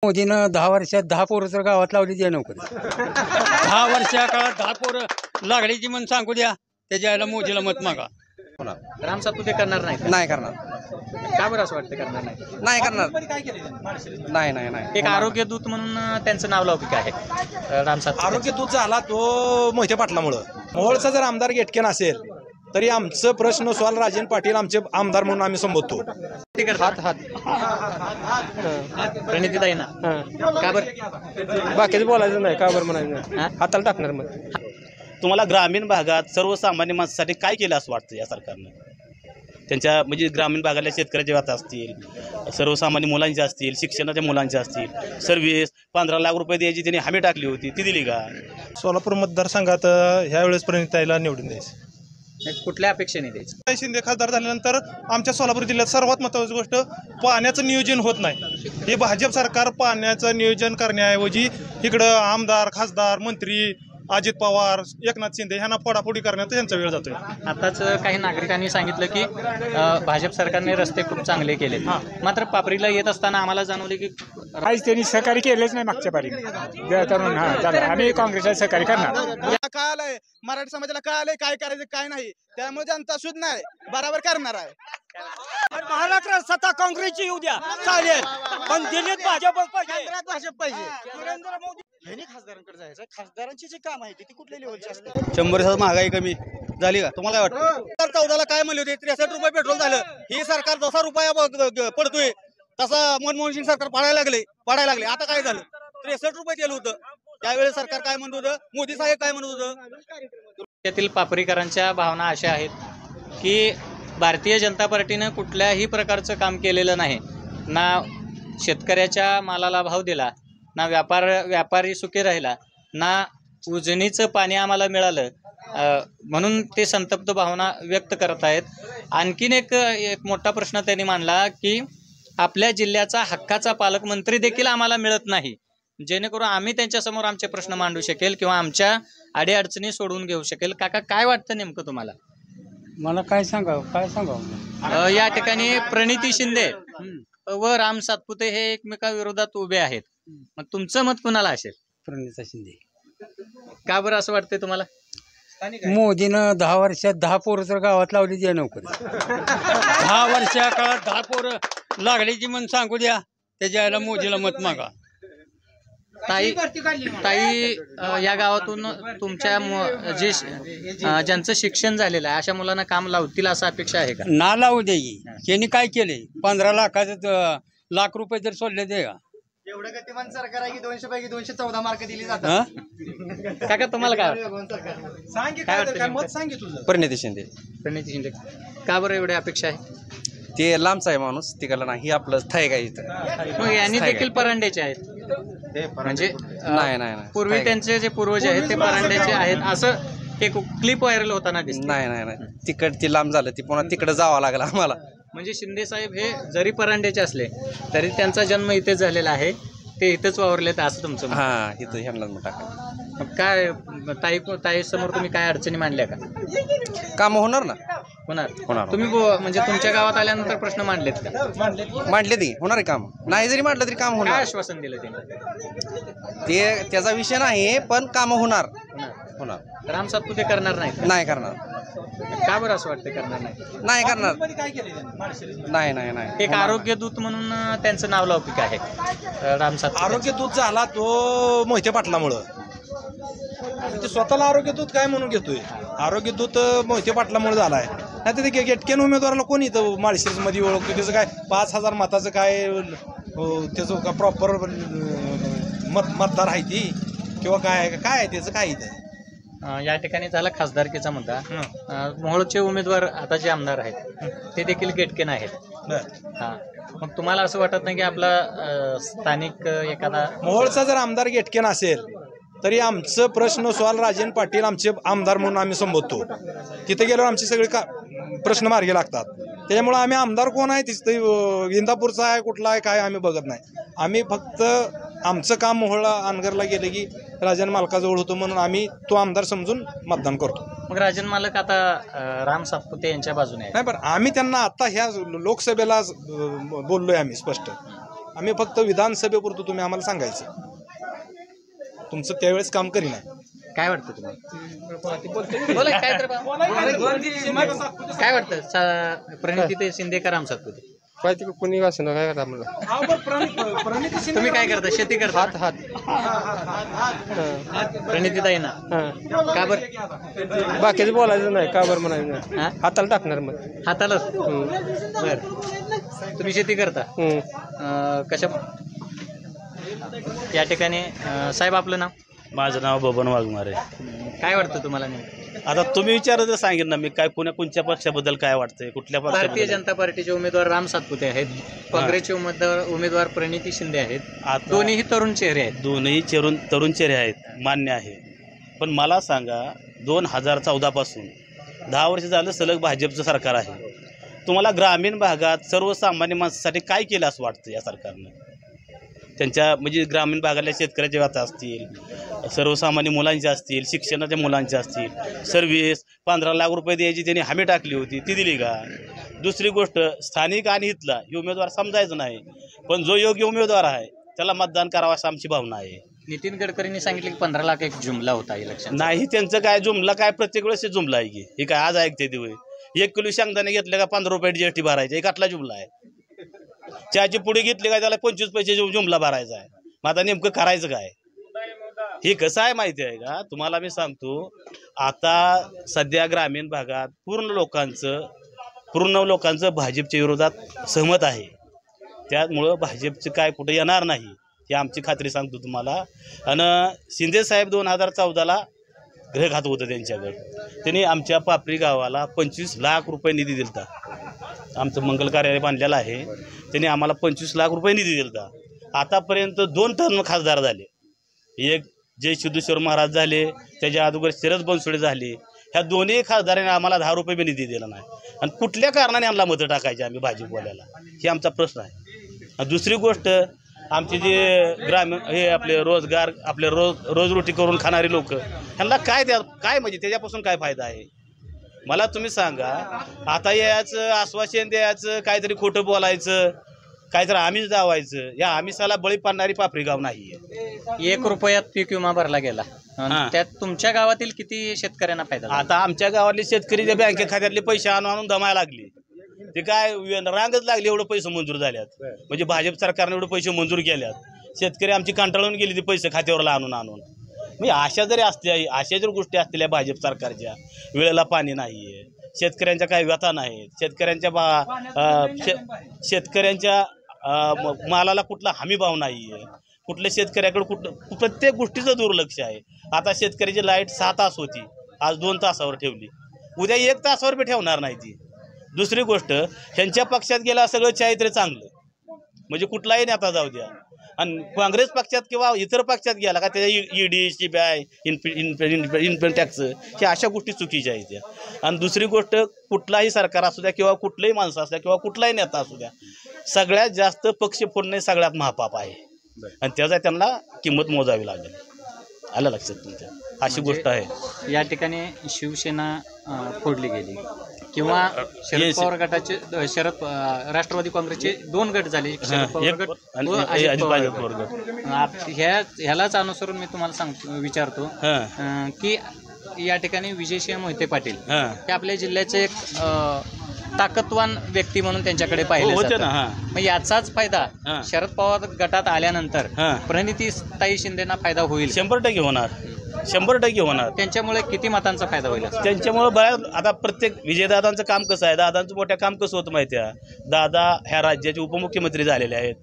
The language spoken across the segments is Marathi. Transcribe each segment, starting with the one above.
मोदीनं 10 वर्षात 10 पोरं तर गावात लावली द्या नोकरी. 10 वर्षा काळात 10 पोरं लागलीची म्हणून सांगू द्या, त्याच्या आईला मोदीला मत मागा. राम सातपुते करणार नाही नाही करणार. का बरं असं वाटतं करणार नाही? नाही करणार. नाही नाही नाही. एक आरोग्य दूत म्हणून त्यांचं नाव लौकिक आहे राम सातपुते. आरोग्य दूत झाला तो मोहिते पाटलामुळं. मोहोळचा जर आमदार गेटकेन असेल तरी आमचं प्रश्न सॉल्व राजन पाटील आमचे आमदार म्हणून आम्ही संबोधतो. प्रणितीताई ना का बरं? बाकीचं बोलायचं नाही, का बरं म्हणायचं हाताला टाकणार. मग तुम्हाला ग्रामीण भागात सर्वसामान्य माणसासाठी काय केलं असं वाटतं या सरकारनं? त्यांच्या म्हणजे ग्रामीण भागातल्या शेतकऱ्याच्या बाता असतील, सर्वसामान्य मुलांचे असतील, शिक्षणाच्या मुलांचे असतील, सर्व्हिस 15 लाख रुपये द्यायची त्यांनी हमी टाकली होती, ती दिली का? सोलापूर मतदारसंघात ह्यावेळेस प्रणिताईला निवडून द्यायचं. कुठल्या अपेक्षेने द्यायचं? शिंदे खासदार झाल्यानंतर आमच्या सोलापूर जिल्ह्यात सर्वात महत्त्वाची गोष्ट पाण्याचं नियोजन होत नाही. हे भाजप सरकार पाण्याचं नियोजन करण्याऐवजी इकडं आमदार, खासदार, मंत्री अजित पवार, एकनाथ शिंदे ह्यांना फोडाफोडी करण्यात त्यांचा वेळ जातोय. आताच काही नागरिकांनी सांगितलं की भाजप सरकारने रस्ते खूप चांगले केले, मात्र पापरीला येत असताना आम्हाला जाणवले की काहीच त्यांनी सहकार्य केलेच नाही मागच्या पारी. आम्ही काँग्रेसला सहकार्य करणार. कळालंय, मराठी समाजाला कळालंय काय करायचं काय नाही, त्यामुळे जनता शुद्ध नाही बरोबर करणार आहे. महाराष्ट्रात सत्ता काँग्रेसची येऊ द्या चालेल, पण दिल्लीत भाजप पाहिजे. नरेंद्र मोदी यांनी खासदारांकडे जायचं. खासदारांची जी काम आहे ती कुठल्या लेवलची असतात? 100 महागाई कमी झाली का? तुम्हाला काय वाटतं? 14ला काय म्हणले होते? 63 रुपये पेट्रोल झालं. ही सरकार जसा रुपया पडतोय तसा मनमोहन सिंग सरकार पाडायला लागले. आता काय झालं? 63 रुपये केलं होतं. त्यावेळेस सरकार काय म्हणत होतं, मोदी साहेब काय म्हणत होतं? त्यातील पापरीकरांच्या भावना अशा आहेत की भारतीय जनता पार्टीनं कुठल्याही प्रकारचं काम केलेलं नाही. ना शेतकऱ्याच्या मालाला भाव दिला, ना व्यापारी सुखी राहिला, ना उजनीचं पाणी आम्हाला मिळालं, म्हणून ते संतप्त भावना व्यक्त करत आहेत. आणखीन एक मोठा प्रश्न त्यांनी मांडला की आपल्या जिल्ह्याचा हक्काचा पालकमंत्री देखील आम्हाला मिळत नाही, जेणेकरून आम्ही त्यांच्यासमोर आमचे प्रश्न मांडू शकेल किंवा आमच्या अडीअडचणी सोडवून घेऊ शकेल. काका काय वाटतं नेमकं तुम्हाला? मला काय सांगावं या ठिकाणी प्रणिती शिंदे व राम सातपुते हे एकमेकाविरोधात उभे आहेत. मग तुमचं मत कुणाला असेल? प्रणिता शिंदे. का बरं असं वाटतंय तुम्हाला? मोदीनं 10 वर्षात 10 पोरं तर गावात लावली द्या नोकरी. 10 वर्षा काळात 10 पोरं लागलीची म्हणून सांगू द्या, त्याच्या आईला मोदीला मत मागा. ताई या गावातून तुमच्या ज्यांचं शिक्षण झालेलं आहे अशा मुलांना काम लावतील असं अपेक्षा आहे का? ना लावू दे. त्यांनी काय केले? 15 लाख रुपये जर सोडले दे का? एवढं गतिमान सरकार आहे की 200 पैकी 214 मार्क दिली जातात. काका तुम्हाला काय प्रणिती शिंदे. प्रणिती शिंदे का बरं एवढी अपेक्षा आहे? ते लांबचा आहे माणूस, तिकडला नाही, आपलं स्थायिक आहे इथं. मग यांनी देखील परांड्याचे आहेत, म्हणजे नाही पूर्वी त्यांचे जे पूर्वज आहेत ते परांड्याचे आहेत असं एक क्लिप व्हायरल होताना दिसते. नाही तिकड ती लांब झालं, ती पुन्हा तिकडे जावं लागलं आम्हाला. म्हणजे शिंदे साहेब हे जरी परांड्याचे असले तरी त्यांचा जन्म इथेच झालेला आहे, ते इथेच वावरलेत असं तुमचं? हा, इथं ह्यांना टाका. काय ताई समोर तुम्ही काय अडचणी मांडल्या का? काम होणार ना? होणार. तुम्ही म्हणजे तुमच्या गावात आल्यानंतर प्रश्न मांडलेत का? मांडले ती होणार आहे काम. नाही जरी मांडलं तरी काम होणार. काय आश्वासन दिलं त्यांनी? ते त्याचा विषय नाही, पण काम होणार. राम सातपुते करणार नाही करणार. का बरं असं वाटतं करणार नाही? नाही करणार. नाही. एक आरोग्य दूत म्हणून त्यांचं नाव लौकिक आहे राम सातपुते. आरोग्य दूत झाला तो मोहिते पाटलामुळं. ते स्वतःला आरोग्य दूत काय म्हणून घेतोय? आरोग्य दूत मोहिते पाटलामुळे झालाय. नाही तर ते गेटकेन उमेदवाराला कोणी इथं माळशिरस मध्ये ओळखतो? त्याचं काय 5000 मताचं काय त्याचं का प्रॉपर मतदार आहे ती किंवा काय आहे त्याचं काय इथं? या ठिकाणी झाला खासदारकीचा मुद्दा. मोहोळचे उमेदवार आता जे आमदार आहेत ते देखील गेटकेन आहेत. हा, मग तुम्हाला असं वाटत नाही की आपला स्थानिक एखादा मोहोळचा जर आमदार गेटकेन असेल तरी आमचं प्रश्न सॉल्व राजन पाटील आमचे आमदार म्हणून आम्ही संबोधतो. तिथे गेल्यावर आमचे सगळे प्रश्न मार्गी लागतात. त्याच्यामुळे आम्ही आमदार कोण आहे तिथं इंदापूरचा आहे कुठला आहे काय आम्ही बघत नाही. आम्ही फक्त आमचं काम मोहोळला अनगरला गेलं की राजन मालकाजवळ होतो म्हणून आम्ही तो आमदार समजून मतदान करतो. मग राजन मालक आता राम सातपुते यांच्या बाजूने नाही, पण आम्ही त्यांना आता ह्या लोकसभेला बोललोय आम्ही स्पष्ट आम्ही फक्त विधानसभेपुरतं तुम्ही आम्हाला सांगायचं, तुमचं त्यावेळेस काम करीना. काय वाटतं तुम्हाला? बोला, काय तर काय वाटतं? प्रणिती शिंदे का राम सातपुते? कोणी वाचना काय करता म्हणलं. तुम्ही काय करता? शेती करता? हात प्रणितीताई ना का बरं? बाकीचं बोलायचं नाही, का बरं म्हणायचं नाही. हा? हाताला टाकणार मग. हातालाच? बर. तुम्ही शेती करता? कशा या ठिकाणी साहेब आपलं नाव? माझं नाव बबन वाघमारे. काय वाटतं तुम्हाला नेमकं? आता तुम्ही विचारत सांगितलं ना मी काय कोणत्या पक्षाबद्दल काय वाटतंय, कुठल्या भारतीय पक्षाबद्दल. जनता पार्टीचे उमेदवार राम सातपुते आहेत, काँग्रेसचे उमेदवार प्रणिती शिंदे आहेत. आता दोन्हीही तरुण चेहरे आहेत. दोन्ही तरुण चेहरे आहेत, मान्य आहे. पण मला सांगा 2014 पासून 10 वर्ष झालं सलग भाजपचं सरकार आहे. तुम्हाला ग्रामीण भागात सर्वसामान्य माणसासाठी काय केलं असं वाटतं या सरकारनं? त्यांच्या म्हणजे ग्रामीण भागातल्या शेतकऱ्याच्या व्यथा असतील, सर्वसामान्य मुलांच्या असतील, शिक्षणाच्या मुलांच्या असतील, सर्व्हिस 15 लाख रुपये द्यायची त्यांनी हमी टाकली होती, ती दिली का? दुसरी गोष्ट, स्थानिक आणि इथला हे उमेदवार समजायचं नाही, पण जो योग्य उमेदवार आहे त्याला मतदान करावं असं आमची भावना आहे. नितीन गडकरींनी सांगितले की 15 लाख एक जुमला होता इलेक्शन. नाही, त्यांचं काय जुमला काय प्रत्येक वेळेस जुमला आहे की हे काय आज ऐकते दिवस 1 किलो शेंगदाणे घेतले का 15 रुपये GST भरायचे, एक आटला जुमला आहे. चहाची पुडी घेतली काय त्याला 25 पैसे जुमला भरायचा आहे. मग आता नेमकं करायचं काय? हे कसं आहे माहिती आहे का तुम्हाला? मी सांगतो, आता सध्या ग्रामीण भागात पूर्ण लोकांचं भाजपच्या विरोधात सहमत आहे. त्यामुळं भाजपचं काय कुठे येणार नाही ही आमची खात्री सांगतो तुम्हाला. आणि शिंदे साहेब 2014ला ग्रहघात होतं त्यांच्याकडं. त्यांनी आमच्या पापरी गावाला 25 लाख रुपये निधी दिलता. आमचं मंगल कार्यालय बांधलेलं आहे, त्यांनी आम्हाला 25 लाख रुपये निधी दिलता. आतापर्यंत 2 टर्म खासदार झाले. एक जय सिद्धेश्वर महाराज झाले, त्याच्या अगोदर शरद बनसोडे झाले. ह्या दोन्ही खासदारांनी आम्हाला 10 रुपये बी निधी दिला नाही. आणि कुठल्या कारणाने आम्हाला मतं टाकायची आम्ही भाजपवाल्याला, हे आमचा प्रश्न आहे. आणि दुसरी गोष्ट, आमचे जे ग्रामीण हे आपले रोजगार आपले रोजरोटी करून खाणारे लोक, ह्यांना काय म्हणजे त्याच्यापासून काय फायदा आहे मला तुम्ही सांगा. आता याचं आश्वासन द्यायचं, काहीतरी खोटं बोलायचं, काहीतरी आमिष दावायचं, या आमिषाला बळी पाडणारी पापरी गाव नाही. 1 रुपयात पीक विमा भरला गेला. त्यात तुमच्या गावातील किती शेतकऱ्यांना फायदा झाला? आता आमच्या गावातले शेतकरी त्या बँके खात्यातले पैसे आणून दमायला लागले. ते काय रांगच लागली, एवढं पैसे मंजूर झाल्यात. म्हणजे भाजप सरकारने एवढे पैसे मंजूर केल्यात, शेतकरी आमची कंटाळून गेली ते पैसे खात्यावर आणून. म्हणजे अशा जरी असल्या, अशा जर गोष्टी असलेल्या भाजप सरकारच्या, वेळेला पाणी नाही आहे, शेतकऱ्यांच्या काही व्यथा नाहीत, शेतकऱ्यांच्या मालाला कुठला हमी भाव नाही आहे, कुठल्या शेतकऱ्याकडे प्रत्येक गोष्टीचं दुर्लक्ष आहे. आता शेतकऱ्याची लाईट 6 तास होती, आज 2 तासावर ठेवली, उद्या 1 तासावर बी ठेवणार नाही ती. दुसरी गोष्ट, ह्यांच्या पक्षात गेला सगळं चारित्र्य चांगलं, म्हणजे कुठलाही नेता जाऊ द्या. आणि काँग्रेस पक्षात किंवा इतर पक्षात गेला का त्याच्या ED, CBI, इन्कम टॅक्स, ह्या अशा गोष्टी चुकीच्या आहेत त्या. आणि दुसरी गोष्ट, कुठलाही सरकार असू द्या किंवा कुठलंही माणसं असू द्या किंवा कुठलाही नेता असू द्या, सगळ्यात जास्त पक्ष फोडणे सगळ्यात महापाप आहे. आणि त्याचा त्यांना किंमत मोजावी लागेल. आलं लक्षात तुमच्या? अशी गोष्ट आहे. या ठिकाणी शिवसेना फोडली गेली किंवा शरद पवार गटाचे राष्ट्रवादी काँग्रेसचे 2 गट झाले, शरद पवार गट व अजित पवार गट. ह्यालाच अनुसरून मी तुम्हाला विचारतो की या ठिकाणी विजयसिंह मोहिते पाटील हे आपल्या जिल्ह्याचे एक ताकदवान व्यक्ती म्हणून त्यांच्याकडे पाहिले जाते. मग याचाच फायदा शरद पवार गटात आल्यानंतर प्रणितीताई शिंदेना फायदा होईल? 100% होणार, 100% होणार. त्यांच्यामुळे किती मतांचा फायदा होईल? त्यांच्यामुळे बऱ्याच, आता प्रत्येक विजयदादांचं काम कसं आहे, दादांचं मोठं काम कसं होतं माहिती आहे? दादा ह्या राज्याचे उपमुख्यमंत्री झालेले आहेत.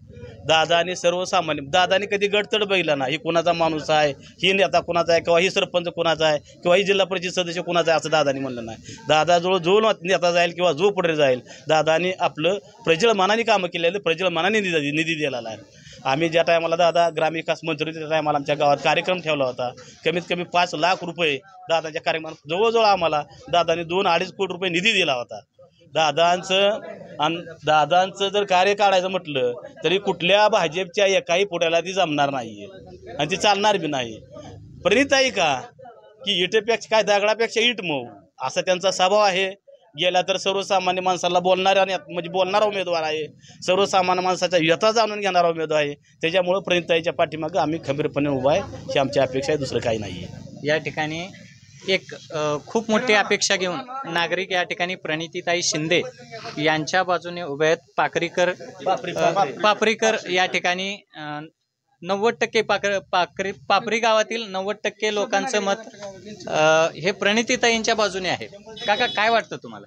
दादानी सर्वसामान्य, दादानी कधी गडतड बघितला ना, ही कुणाचा माणूस आहे, ही नेता कुणाचा आहे, किंवा ही सरपंच कुणाचा आहे, किंवा ही जिल्हा परिषद सदस्य कुणाचा आहे, असं दादानी म्हणलं नाही. दादाजवळ जो नेता जाईल किंवा जो पुढे जाईल, दादानी आपलं प्रजळ मनाने कामं केलेलं, प्रजळ मनाने निधी दिलेला आहे. आम्ही ज्या टायमाला दादा ग्रामविकास मंत्री त्या टायमाला आमच्या गावात कार्यक्रम ठेवला होता. कमीत कमी 5 लाख रुपये दादाच्या कार्यक्रमात जवळजवळ आम्हाला दादानी 2-2.5 कोटी रुपये निधी दिला होता. दादांचं जर कार्य काढायचं म्हटलं तरी कुठल्या भाजपच्या एकाही पुढ्याला ती जमणार नाही आहे आणि ती चालणार बी नाही. प्रणिताई का की इटेपेक्षा काय दगडापेक्षा इट मऊ असा त्यांचा स्वभाव आहे. गेला तर सर्वसामान्य माणसाला बोलणारा म्हणजे बोलणारा उमेदवार आहे, सर्वसामान्य माणसाच्या व्यथा जाणून घेणारा उमेदवार आहे. त्याच्यामुळं प्रणिताईच्या पाठीमागं आम्ही खंबीरपणे उभा आहे, ही आमची अपेक्षा आहे, दुसरं काही नाही आहे. या ठिकाणी एक खूप मोठी अपेक्षा घेऊन नागरिक या ठिकाणी प्रणितीताई शिंदे यांच्या बाजूने उभे आहेत. पापरीकर या ठिकाणी 90% पापरी गावातील 90% लोकांचं मत हे प्रणितीताईंच्या बाजूने आहे. काका, काय वाटतं तुम्हाला?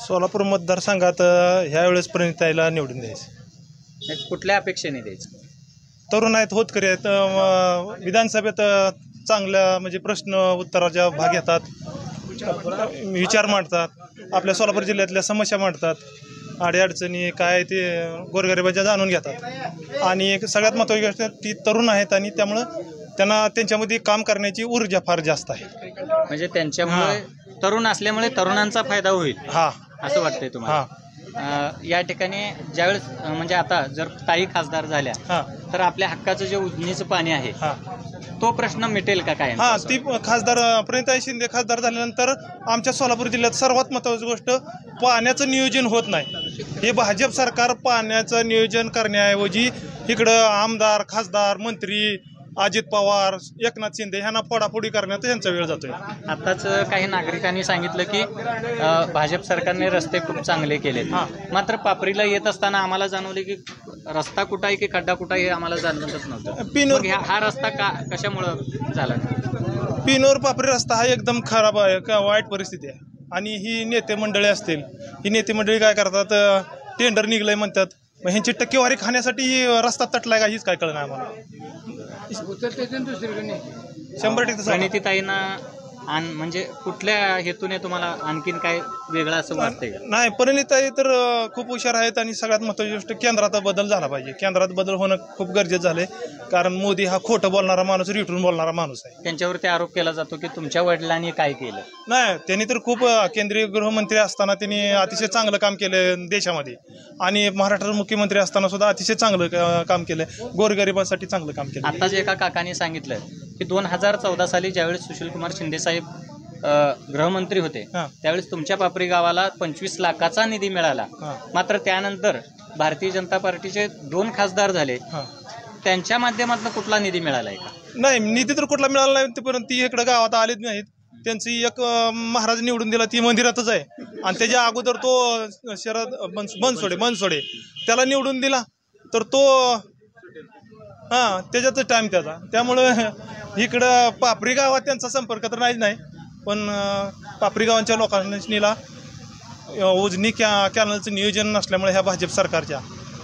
सोलापूर मतदारसंघात ह्यावेळेस प्रणिताईला निवडून द्यायचं. कुठल्या अपेक्षेने द्यायचं? तरुण आहेत, होतकरी आहेत, विधानसभेत चांगल्या म्हणजे प्रश्न उत्तराच्या भाग घेतात, विचार मांडतात, आपल्या सोलापूर जिल्ह्यातल्या समस्या मांडतात, अडीअडचणी काय ते गोरगरिबाच्या जाणून घेतात. आणि एक सगळ्यात महत्त्वाची गोष्ट ती तरुण आहेत आणि त्यामुळं त्यांना त्यांच्यामध्ये काम करण्याची ऊर्जा फार जास्त आहे. म्हणजे त्यांच्यामुळे तरुण असल्यामुळे तरुणांचा फायदा होईल असं वाटतंय तुम्हाला? या ठिकाणी ज्यावेळेस म्हणजे आता जर ताई खासदार झाल्या तर आपल्या हक्काचं जे उजनीचं पाणी आहे तो प्रश्न मिटेल का? काय ती खासदार प्रणिताई शिंदे खासदार झाल्यानंतर आमच्या सोलापूर जिल्ह्यात सर्वात महत्त्वाची गोष्ट पाण्याचं नियोजन होत नाही. हे भाजप सरकार पाण्याचं नियोजन करण्याऐवजी इकडं आमदार, खासदार, मंत्री, अजित पवार, एकनाथ शिंदे ह्यांना फोडाफोडी करण्यात त्यांचा वेळ जातोय. आताच काही नागरिकांनी सांगितलं की भाजप सरकारने रस्ते खूप चांगले केले, मात्र पापरीला येत असताना आम्हाला जाणवले की रस्ता कुठं आहे की खड्डा कुठं आहे हे आम्हाला जाणवतच नव्हतं. हा रस्ता कशामुळं झाला? पिनोर पापरी रस्ता हा एकदम खराब आहे, वाईट परिस्थिती आहे. आणि ही नेते मंडळी असतील, ही नेते मंडळी काय करतात, टेंडर निघलंय म्हणतात, मग ह्यांची टक्केवारी खाण्यासाठी रस्ता तटलाय का हीच काय कळलं नाही आम्हाला. 100% प्रणितीताईंना म्हणजे कुठल्या हेतूने तुम्हाला आणखीन काय वेगळं असं वाटतंय का? नाही, प्रणिताई तर खूप हुशार आहेत आणि सगळ्यात महत्त्वाची गोष्ट केंद्रात बदल झाला पाहिजे. केंद्रात बदल होणं खूप गरजेचं झालंय, कारण मोदी हा खोटं बोलणारा माणूस, रिटून बोलणारा माणूस आहे. त्यांच्यावरती आरोप केला जातो की तुमच्या वडिलांनी काय केलं. नाही, त्यांनी तर खूप केंद्रीय गृहमंत्री असताना त्यांनी अतिशय चांगलं काम केलं देशामध्ये, आणि महाराष्ट्राचे मुख्यमंत्री असताना सुद्धा अतिशय चांगलं काम केलं, गोरगरिबांसाठी चांगलं काम केलं. आताच एका काकाने सांगितलं की 2014 साली ज्यावेळेस सुशीलकुमार शिंदे साहेब गृहमंत्री होते त्यावेळेस तुमच्या पापरी गावाला 25 लाखाचा निधी मिळाला, मात्र त्यानंतर भारतीय जनता पार्टीचे 2 खासदार झाले, त्यांच्या माध्यमातून कुठला निधी मिळालाय का? नाही, निधी तर कुठला मिळाला नाही, परंतु ती इकडे गावात आलेच नाहीत. त्यांची एक महाराज निवडून दिला, ती मंदिरातच आहे, आणि त्याच्या अगोदर तो शरद बनसोडे त्याला निवडून दिला, तर तो त्याच्यातच टाइम त्याचा. त्यामुळं इकडं पापरी गावात त्यांचा संपर्क तर नाही, पण पापरी गावांच्या लोकांनीला उजनी कॅनलचं नियोजन नसल्यामुळे ह्या भाजप सरकारच्या,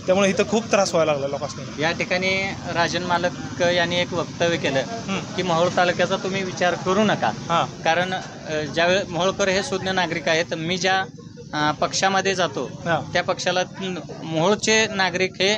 त्यामुळे इथं खूप त्रास व्हायला लागला लोकांनी. या ठिकाणी राजन मालक यांनी एक वक्तव्य केलं की मोहोळ तालुक्याचा तुम्ही विचार करू नका, कारण ज्यावेळेस मोहोळकर हे सुज्ञ नागरिक आहेत, मी ज्या पक्षामध्ये जातो त्या पक्षाला मोहोळचे नागरिक हे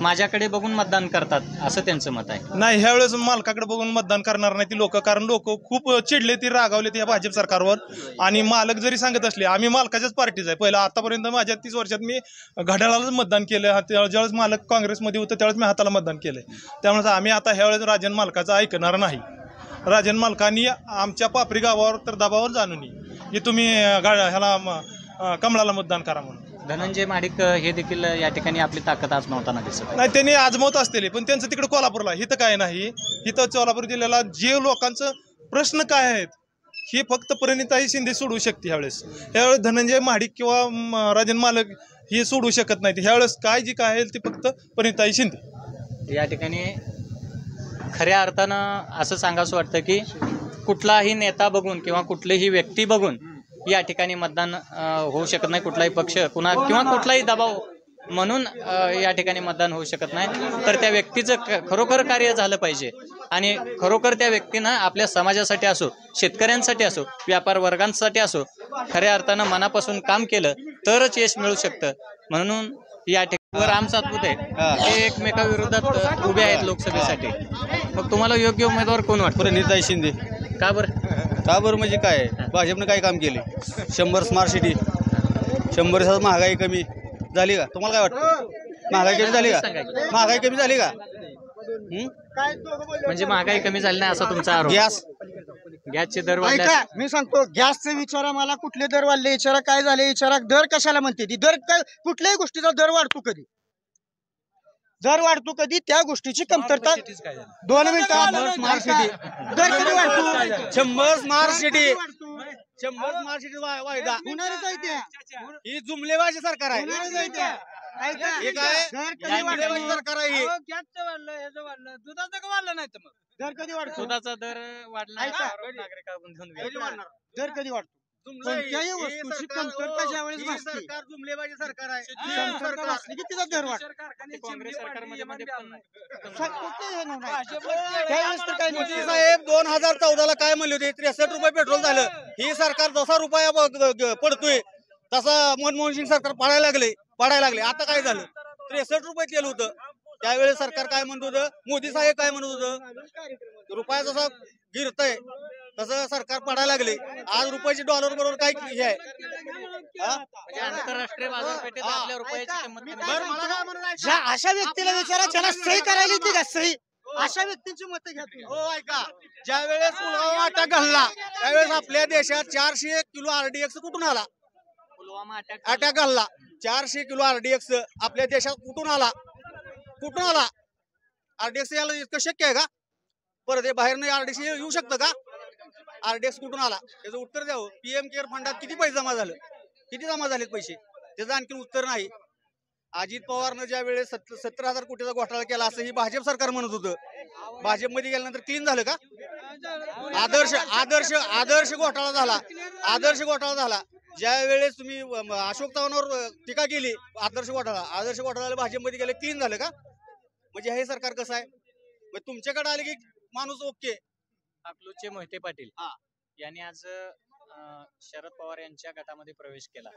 माझ्याकडे बघून मतदान करतात असं त्यांचं मत आहे. नाही, ह्यावेळेस मालकाकडे बघून मतदान करणार नाही ती लोक, कारण लोक खूप चिडले, ती रागावले या भाजप सरकारवर. आणि मालक जरी सांगत असले, आम्ही मालकाच्याच पार्टीचा आहे, पहिला आतापर्यंत माझ्या 30 वर्षात मी घड्याळालाच मतदान केलं. ज्यावेळेस मालक काँग्रेसमध्ये होतं त्यावेळेस मी हाताला मतदान केलंय, त्यामुळे आम्ही आता ह्यावेळेस राजन मालकाचं ऐकणार नाही. राजन मालकांनी आमच्या पापरी गावावर तर दबावावर जाणून की तुम्ही ह्याला कमळाला मतदान करा म्हणून. धनंजय महाडिक हे देखील या ठिकाणी आपली ताकद आजमावताना दिसत नाही. त्यांनी आजमावत असलेले, पण त्यांचं तिकडे कोल्हापूरला, इथं काय नाही. इथं सोलापूर जिल्ह्याला जे लोकांचं प्रश्न काय आहेत हे फक्त प्रणिताई शिंदे सोडवू शकते. ह्यावेळेस धनंजय महाडिक किंवा राजन मालक हे सोडवू शकत नाही. ह्यावेळेस काय आहे ते फक्त प्रणिताई शिंदे. या ठिकाणी खऱ्या अर्थानं असं सांगावंसं वाटतं की कुठलाही नेता बघून किंवा कुठलीही व्यक्ती बघून या ठिकाणी मतदान होऊ शकत नाही. कुठलाही पक्ष किंवा कुठलाही दबाव म्हणून या ठिकाणी मतदान होऊ शकत नाही. तर त्या व्यक्तीचं खरोखर कार्य झालं पाहिजे आणि खरोखर त्या व्यक्तीनं आपल्या समाजासाठी असो, शेतकऱ्यांसाठी असो, व्यापार वर्गांसाठी असो, खऱ्या अर्थानं मनापासून काम केलं तरच यश मिळू शकतं. म्हणून या ठिकाणी राम सातपुते हे एकमेकाविरोधात उभे आहेत लोकसभेसाठी. मग तुम्हाला योग्य उमेदवार कोण वाटतं? प्रणिताई शिंदे. का बरं? का बरं म्हणजे काय, भाजपनं काय काम केले? 100 स्मार्ट सिटी, 100 महागाई कमी झाली का? तुम्हाला काय वाटतं? महागाई कमी झाली का? महागाई कमी झाली का? म्हणजे महागाई कमी झाली नाही असा तुमचा आरोप? गॅसचे दर वाढले. ऐका मी सांगतो गॅसचे विचारा मला, कुठले दर वाढले विचारा, काय झाले विचारा. दर कशाला म्हणते ती? दर कुठल्याही गोष्टीचा दर वाढतो कधी? दर वाढतो कधी? त्या गोष्टीची कमतरता. 2 मिनिटं. स्मार्ट सिटी दर कधी वाढतो? 100 स्मार्ट सिटी 100 स्मार्ट सिटी वायदा होणारच आहे त्या. ही जुमलेबाजी सरकार आहे. होणारच आहे त्या. ऐका, हे काय दर कधी जुमलेबाजी वाढतो? सरकार आहे ही. दुधाचं का वाढलं नाही तर मग? दर कधी वाढतो? दुधाचा दर वाढला ऐका. नागरिकांकडून घेऊन कधी गेला. वाढणार? दर कधी वाढतो? कोणत्याही वस्तूची कमतरता ज्यावेळेस भासते, सरकार जुमलेबाजी सरकार आहे. कमतरता भासली की तिचा दर वाढतो. काँग्रेस सरकारमध्ये पण कुठे हे नाही. त्यावेळेस तर काय मोदी नाही. साहेब 2014ला काय म्हणले होते? 63 रुपये पेट्रोल झालं. ही सरकार जसा रुपया पडतोय तसा मनमोहन सिंग सरकार पाडायला लागले. आता काय झालं? 63 रुपये केलं होतं. त्यावेळेस सरकार काय म्हणत होतं? मोदी साहेब काय म्हणत होतं? रुपया जसा गिरतय तसं सरकार पडायला लागले. आज रुपयाची डॉलर बरोबर काय हे आहे? म्हणजे आंतरराष्ट्रीय बाजारपेठेत आपल्या रुपयाची किंमत कमी बरं, मला काय म्हणायचं? ज्या अशा व्यक्तीला विचारा ज्याला सही करायला येते का? सही अशा व्यक्तींची मतं घ्या तुम्ही. हो ऐका, ज्या वेळेस पुलवामा अटॅक घडला त्यावेळेस आपल्या देशात 400 किलो RDX कुठून आला? पुलवामा अटॅक घडला. 400 किलो RDX आपल्या देशात कुठून आला? RDX यायला इतकं शक्य आहे का? परत हे बाहेरनं RDX येऊ शकतं का? RDX कुठून आला त्याचं उत्तर द्यावं. PM केअर फंडात किती पैसे जमा झाले? किती जमा झालेत पैसे? त्याचं आणखी उत्तर नाही. अजित पवारनं ज्या वेळेस 70,000 कोटीचा घोटाळा केला असं ही भाजप सरकार म्हणत होतं. भाजपमध्ये गेल्यानंतर क्लीन झालं का? आदर्श घोटाळा झाला. ज्या वेळेस तुम्ही अशोक चव्हाणांवर टीका केली, आदर्श घोटाळा भाजपमध्ये गेले, क्लीन झालं का? म्हणजे हे सरकार कसं आहे? मग तुमच्याकडे आले की माणूस ओके. अकलूजचे मोहिते पाटील यांनी आज शरद पवार यांच्या गटामध्ये प्रवेश केला.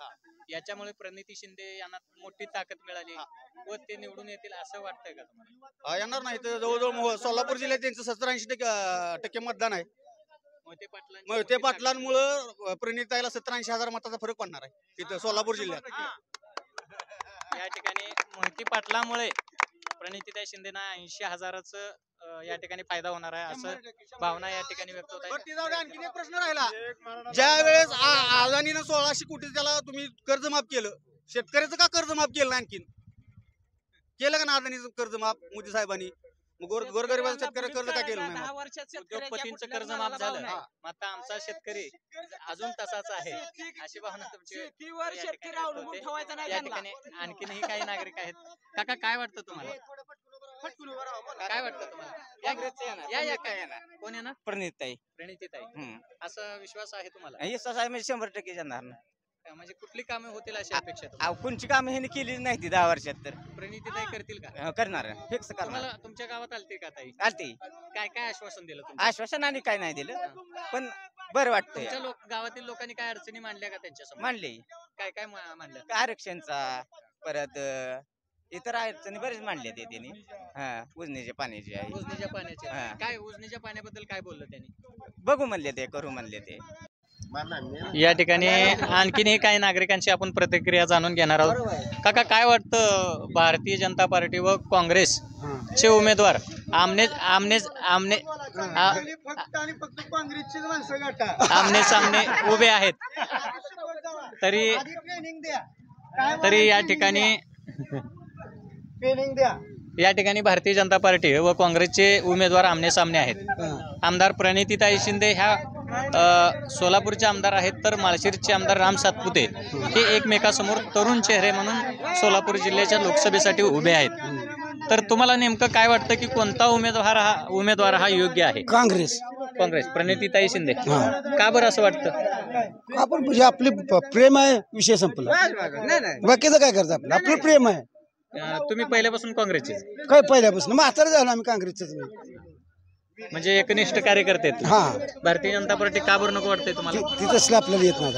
याच्यामुळे प्रणिती शिंदे यांना मोठी ताकद मिळाली व ते निवडून येतील असं वाटतंय का तुम्हाला? येणार नाही तर जवळजवळ सोलापूर जिल्ह्यात त्यांचं 70-80% मतदान आहे. मोहिते पाटलांमुळे प्रणिताईला 70-80 हजार मताचा फरक पडणार आहे तिथं सोलापूर जिल्ह्यात. या ठिकाणी मोहिते पाटलामुळे प्रणितीताई शिंदेना 80 हजाराचं या ठिकाणी फायदा होणार आहे असं भावना या ठिकाणी व्यक्त होत आहे. आणखी एक प्रश्न राहिला. ज्या वेळेस अदानीनं 1600 कोटी त्याला तुम्ही कर्ज माफ केलं, शेतकऱ्याचं का कर्ज माफ केलं? आणखीन केलं का ना अदानीचं कर्ज माफ मोदी साहेबांनी? गोरगरिबाचं शेतकरी कर्ज का केलं नाही? उद्योगपतींचं कर्ज माफ झालं, आता आमचा शेतकरी अजून तसाच आहे अशी भावना तुमची या ठिकाणी. आणखीनही काही नागरिक आहेत. काका काय वाटतं तुम्हाला? काय वाटतं तुम्हाला? कोण येणार? प्रणितीताई. असा विश्वास आहे तुम्हाला? 100% जाणार ना. म्हणजे कुठली कामे होतील अशी अपेक्षा? कोणची कामे ह्याने केली नाही ती 10 वर्षात तर प्रणितीताई करतील का? करणार, फिक्स करणार. तुम्हाला तुमच्या गावात आलते का ताई? आलती. काय काय आश्वासन दिलं तुम्ही? आश्वासन आणि काय नाही दिलं, पण बरं वाटतंय. तुमच्या गावातील लोकांनी काय अडचणी मांडल्या का त्यांच्यासमोर? मांडले. काय काय मांडलं? आरक्षणचा, परत इतर अडचणी बरेच मांडले ते त्यांनी. उजनीच्या पाण्याची आहे. उजनीच्या पाण्याचे काय? उजनीच्या पाण्याबद्दल काय बोललं त्यांनी? बघू म्हणले ते, करू म्हणले ते. या ठिकाणी आणखीनही काही नागरिकांची आपण प्रतिक्रिया जाणून घेणार आहोत. काका काय वाटतं, भारतीय जनता पार्टी व काँग्रेस चे उमेदवार आमने सामने उभे आहेत, तरी या ठिकाणी भारतीय जनता पार्टी व काँग्रेसचे उमेदवार आमने सामने आहेत. आमदार प्रणितीताई शिंदे ह्या सोलापूरचे आमदार आहेत, तर माळशिरसचे आमदार राम सातपुते हे एकमेकासमोर तरुण चेहरे म्हणून सोलापूर जिल्ह्याच्या लोकसभेसाठी उभे आहेत. तर तुम्हाला नेमकं काय वाटतं की कोणता उमेदवार हा योग्य आहे? काँग्रेस प्रणितीताई शिंदे. का बरं असं वाटतं? आपण म्हणजे आपले प्रेम आहे, विषय संपला. बाकीचं काय करतं आपलं प्रेम आहे. तुम्ही पहिल्यापासून काँग्रेसचे? काय पहिल्यापासून म्हातारा झालं आम्ही काँग्रेसच. म्हणजे एकनिष्ठ कार्यकर्ते. हा. भारतीय जनता पार्टी का बरं नको वाटतंय तुम्हाला? तिथंच आपल्याला येत नाही.